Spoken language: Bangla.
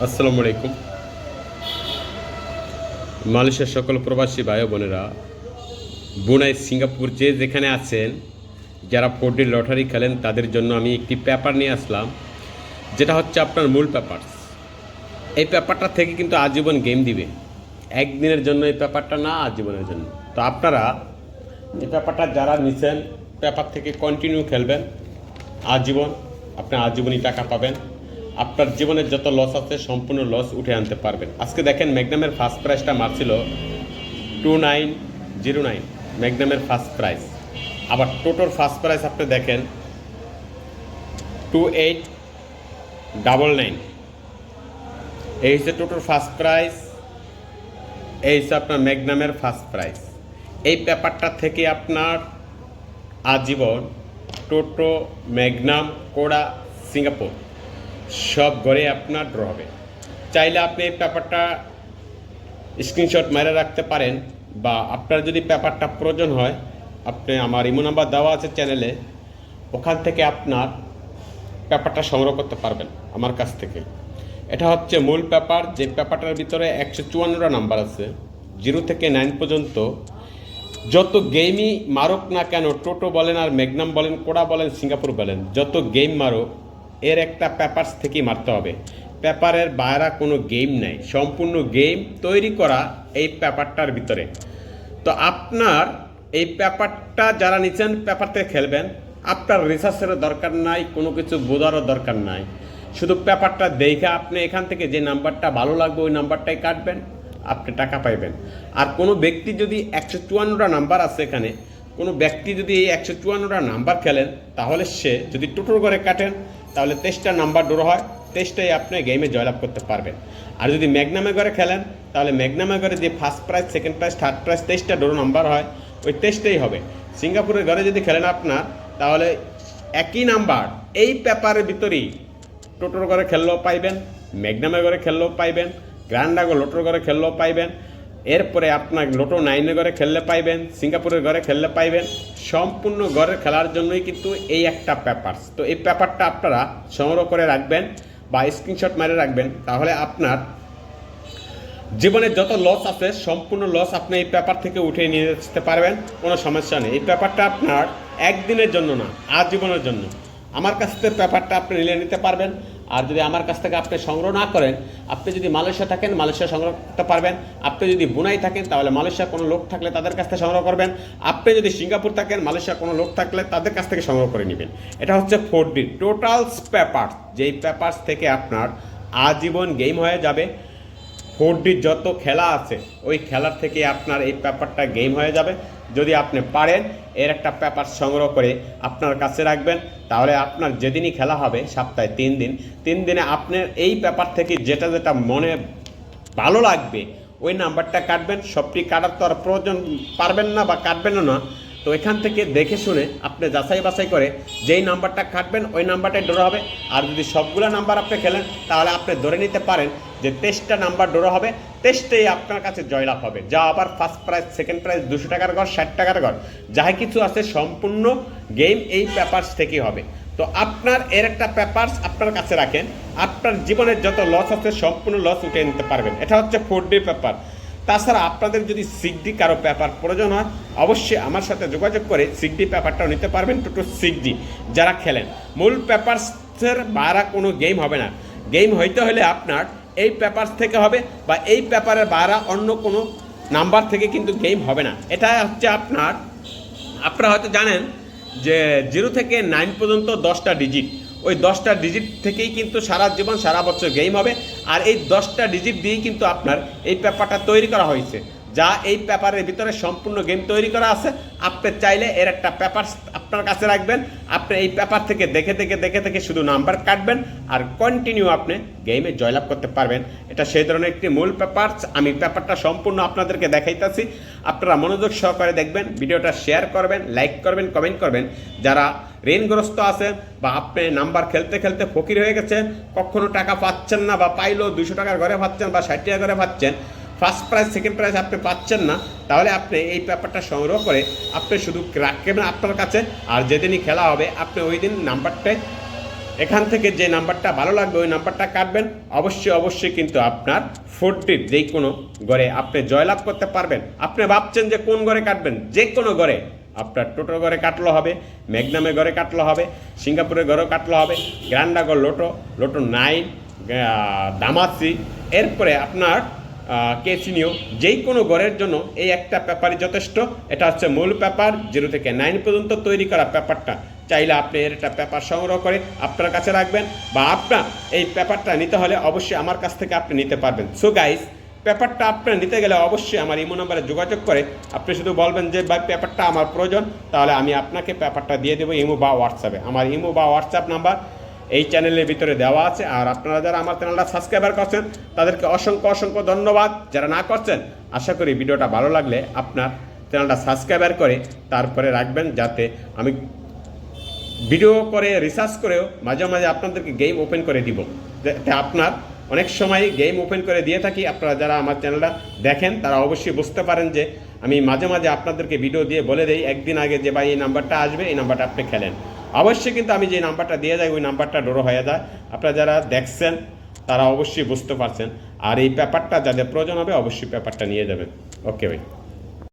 আসসালামু আলাইকুম। মালয়েশিয়ার সকল প্রবাসী ভাই বোনেরা, ব্রুনাই, সিঙ্গাপুর যে যেখানে আছেন, যারা 4D লটারি খেলেন তাদের জন্য আমি একটি পেপার নিয়ে আসলাম, যেটা হচ্ছে আপনার মূল পেপার। এই পেপারটা থেকে কিন্তু আজীবন গেম দিবে। একদিনের জন্য এই পেপারটা না, আজীবনের জন্য। তো আপনারা এই পেপারটা যারা নিছেন, পেপার থেকে কন্টিনিউ খেলবেন আজীবন। আপনি আজীবনই টাকা পাবেন। আপনার জীবনের যত লস আছে সম্পূর্ণ লস উঠে আনতে পারবেন। আজকে দেখেন ম্যাগনামের ফার্স্ট প্রাইসটা মারছিল 2909, ম্যাগনামের ফার্স্ট প্রাইস। আবার টোটোর ফার্স্ট প্রাইস আপনি দেখেন 2899। এই হচ্ছে টোটোর ফার্স্ট প্রাইস, এই হচ্ছে আপনার ম্যাগনামের ফার্স্ট প্রাইস। এই পেপারটা থেকে আপনার আজীবন টোটো, ম্যাগনাম, কোডা, সিঙ্গাপুর সব ঘরে আপনার ড্র হবে। চাইলে আপনি এই পেপারটা স্ক্রিনশট মেরে রাখতে পারেন, বা আপনার যদি পেপারটা প্রয়োজন হয়, আপনি আমার ইমো নাম্বার দেওয়া আছে চ্যানেলে, ওখান থেকে আপনার পেপারটা সংগ্রহ করতে পারবেন আমার কাছ থেকে। এটা হচ্ছে মূল পেপার, যে পেপারটার ভিতরে 154টা নাম্বার আছে, 0 থেকে 9 পর্যন্ত। যত গেমই মারুক না কেন, টোটো বলেন আর ম্যাগনাম বলেন, কোডা বলেন, সিঙ্গাপুর বলেন, যত গেম মারুক এর একটা পেপারস থেকেই মারতে হবে। পেপারের বাইরে কোনো গেম নাই, সম্পূর্ণ গেম তৈরি করা এই পেপারটার ভিতরে। তো আপনার এই পেপারটা যারা নিচ্ছেন, পেপার থেকে খেলবেন, আপনার রিসার্চেরও দরকার নাই, কোনো কিছু বোঝারও দরকার নাই। শুধু পেপারটা দেখে আপনি এখান থেকে যে নাম্বারটা ভালো লাগবে ওই নাম্বারটাই কাটবেন, আপনি টাকা পাইবেন। আর কোনো ব্যক্তি যদি 154টা নাম্বার আছে এখানে, কোনো ব্যক্তি যদি এই 154টা নাম্বার খেলেন, তাহলে সে যদি টোটোর করে কাটেন, তাহলে 23টা নাম্বার ড্র হয়, 23টাই আপনি গেমে জয়লাভ করতে পারবেন। আর যদি ম্যাগনামে করে খেলেন, তাহলে ম্যাগনামে করে যে first prize, second prize, third prize 23টা ড্র নাম্বার হয়, ওই 23টাই হবে। সিঙ্গাপুরের ঘরে যদি খেলেন আপনার, তাহলে একই নাম্বার এই পেপারের ভিতরেই টোটোর ঘরে খেললেও পাইবেন, ম্যাগনামের ঘরে খেললেও পাইবেন, গ্র্যান্ডাগো লোটোর ঘরে খেললেও পাইবেন, এরপরে আপনার লোটো 9-এর ঘরে খেললে পাইবেন, সিঙ্গাপুরের ঘরে খেললে পাইবেন। সম্পূর্ণ ঘরে খেলার জন্যই কিন্তু এই একটা পেপার। তো এই পেপারটা আপনারা সংগ্রহ করে রাখবেন বা স্ক্রিনশট মেরে রাখবেন, তাহলে আপনার জীবনের যত লস আছে সম্পূর্ণ লস আপনি এই পেপার থেকে উঠিয়ে নিয়ে আসতে পারবেন, কোনো সমস্যা নেই। এই পেপারটা আপনার একদিনের জন্য না, আজীবনের জন্য। আমার কাছ থেকে পেপারটা আপনি নিতে পারবেন। আর যদি আমার কাছ থেকে আপনি সংগ্রহ না করেন, আপনি যদি মালয়েশিয়া থাকেন মালয়েশিয়া সংগ্রহ করতে পারবেন। আপনি যদি ব্রুনাই থাকেন, তাহলে মালয়েশিয়া কোনো লোক থাকলে তাদের কাছ থেকে সংগ্রহ করবেন। আপনি যদি সিঙ্গাপুর থাকেন, মালয়েশিয়া কোনো লোক থাকলে তাদের কাছ থেকে সংগ্রহ করে নেবেন। এটা হচ্ছে 4D টোটালস পেপার, যেই পেপারস থেকে আপনার আজীবন গেম হয়ে যাবে। 4D যত খেলা আছে ওই খেলার থেকে আপনার এই পেপারটা গেম হয়ে যাবে। যদি আপনি পারেন এর একটা পেপার সংগ্রহ করে আপনার কাছে রাখবেন, তাহলে আপনার যেদিনই খেলা হবে, সপ্তাহে 3 দিন, 3 দিনে আপনার এই পেপার থেকে যেটা যেটা মনে ভালো লাগবে ওই নাম্বারটা কাটবেন। সবটি কাটার তো আর প্রয়োজন পারবেন না বা কাটবেনও না। তো এখান থেকে দেখে শুনে আপনি যাচাই বাছাই করে যেই নাম্বারটা কাটবেন ওই নাম্বারটাই ড্র হবে। আর যদি সবগুলো নাম্বার আপনি খেলেন, তাহলে আপনি ধরে নিতে পারেন যে 23টা নাম্বার ড্র হবে, 23টাই আপনার কাছে জয়লাভ হবে। যা আবার ফার্স্ট প্রাইজ, সেকেন্ড প্রাইজ, 200 টাকার ঘর, 60 টাকার ঘর, যাই কিছু আছে সম্পূর্ণ গেম এই পেপারস থেকেই হবে। তো আপনার এর একটা পেপারস আপনার কাছে রাখেন, আপনার জীবনের যত লস আছে সম্পূর্ণ লস উঠে নিতে পারবেন। এটা হচ্ছে 4D পেপার। তাছাড়া আপনাদের যদি 6D কারো পেপার প্রয়োজন হয়, অবশ্যই আমার সাথে যোগাযোগ করে 6D পেপারটাও নিতে পারবেন। টোটো 6D যারা খেলেন, মূল পেপারসের বাইরে কোনো গেম হবে না। গেম হইতে হলে আপনার এই পেপারস থেকে হবে, বা এই পেপারের বাইরে অন্য কোনো নাম্বার থেকে কিন্তু গেম হবে না। এটা হচ্ছে আপনারা হয়তো জানেন যে 0 থেকে 9 পর্যন্ত 10টা ডিজিট, ওই 10টা ডিজিট থেকেই কিন্তু সারা জীবন সারা বছর গেম হবে। আর এই 10টা ডিজিট দিয়েই কিন্তু আপনার এই পেপারটা তৈরি করা হয়েছে, যা এই পেপারের ভিতরে সম্পূর্ণ গেম তৈরি করা আছে। আপনি চাইলে এর একটা পেপার আপনার কাছে রাখবেন, আপনি এই পেপার থেকে দেখে শুধু নাম্বার কাটবেন, আর কন্টিনিউ আপনি গেমে জয়লাভ করতে পারবেন। এটা সেই ধরনের একটি মূল পেপার। আমি পেপারটা সম্পূর্ণ আপনাদেরকে দেখাইতেছি, আপনারা মনোযোগ সহকারে দেখবেন, ভিডিওটা শেয়ার করবেন, লাইক করবেন, কমেন্ট করবেন। যারা ঋণগ্রস্ত আছে, বা আপনি নাম্বার খেলতে খেলতে ফকির হয়ে গেছেন, কখনো টাকা পাচ্ছেন না, বা পাইলেও 200 টাকার ঘরে পাচ্ছেন বা 60 টাকার ঘরে পাচ্ছেন, ফার্স্ট প্রাইজ, সেকেন্ড প্রাইজ আপনি পাচ্ছেন না, তাহলে আপনি এই পেপারটা সংগ্রহ করে আপনি শুধু রাখবেন আপনার কাছে। আর যেদিনই খেলা হবে আপনি ওই দিন নাম্বারটায় এখান থেকে যে নাম্বারটা ভালো লাগবে ওই নাম্বারটা কাটবেন, অবশ্যই কিন্তু আপনার 40 যেই কোনো ঘরে আপনি জয়লাভ করতে পারবেন। আপনি ভাবছেন যে কোন ঘরে কাটবেন, যে কোনো ঘরে আপনার টোটোর ঘরে কাটলো হবে, ম্যাগনামের ঘরে কাটলো হবে, সিঙ্গাপুরের ঘরেও কাটলো হবে, গ্র্যান্ডাগর লোটো, লোটো 9, দামাসি, এরপরে আপনার কেসিনিও, যেই কোনো ঘরের জন্য এই একটা পেপারই যথেষ্ট। এটা হচ্ছে মূল পেপার, 0 থেকে 9 পর্যন্ত তৈরি করা পেপারটা। চাইলে আপনি এর একটা পেপার সংগ্রহ করে আপনার কাছে রাখবেন, বা আপনার এই পেপারটা নিতে হলে অবশ্যই আমার কাছ থেকে আপনি নিতে পারবেন। সো গাইস, পেপারটা আপনার নিতে গেলে অবশ্যই আমার ইমো নাম্বারে যোগাযোগ করে আপনি শুধু বলবেন যে ভাই পেপারটা আমার প্রয়োজন, তাহলে আমি আপনাকে পেপারটা দিয়ে দেবো ইমো বা হোয়াটসঅ্যাপে। আমার ইমো বা হোয়াটসঅ্যাপ নাম্বার এই চ্যানেলের ভিতরে দেওয়া আছে। আর আপনারা যারা আমার চ্যানেলটা সাবস্ক্রাইবার করছেন তাদেরকে অসংখ্য ধন্যবাদ। যারা না করছেন, আশা করি ভিডিওটা ভালো লাগলে আপনার চ্যানেলটা সাবস্ক্রাইবার করে তারপরে রাখবেন, যাতে আমি ভিডিও করে রিসার্চ করেও মাঝে মাঝে আপনাদেরকে গেম ওপেন করে দিব। যাতে আপনার অনেক সময় গেম ওপেন করে দিয়ে থাকি, আপনারা যারা আমার চ্যানেলটা দেখেন তারা অবশ্যই বুঝতে পারেন যে আমি মাঝে মাঝে আপনাদেরকে ভিডিও দিয়ে বলে দেই একদিন আগে যে ভাই এই নাম্বারটা আসবে, এই নাম্বারটা আপনি খেলেন। অবশ্যই কিন্তু আমি যে নাম্বারটা দিয়ে যাই ওই নাম্বারটা ড্র হয়ে যায়। আপনারা যারা দেখছেন তারা অবশ্যই বুঝতে পারছেন। আর এই পেপারটা যাদের প্রয়োজন হবে অবশ্যই পেপারটা নিয়ে যাবেন। ওকে ভাই।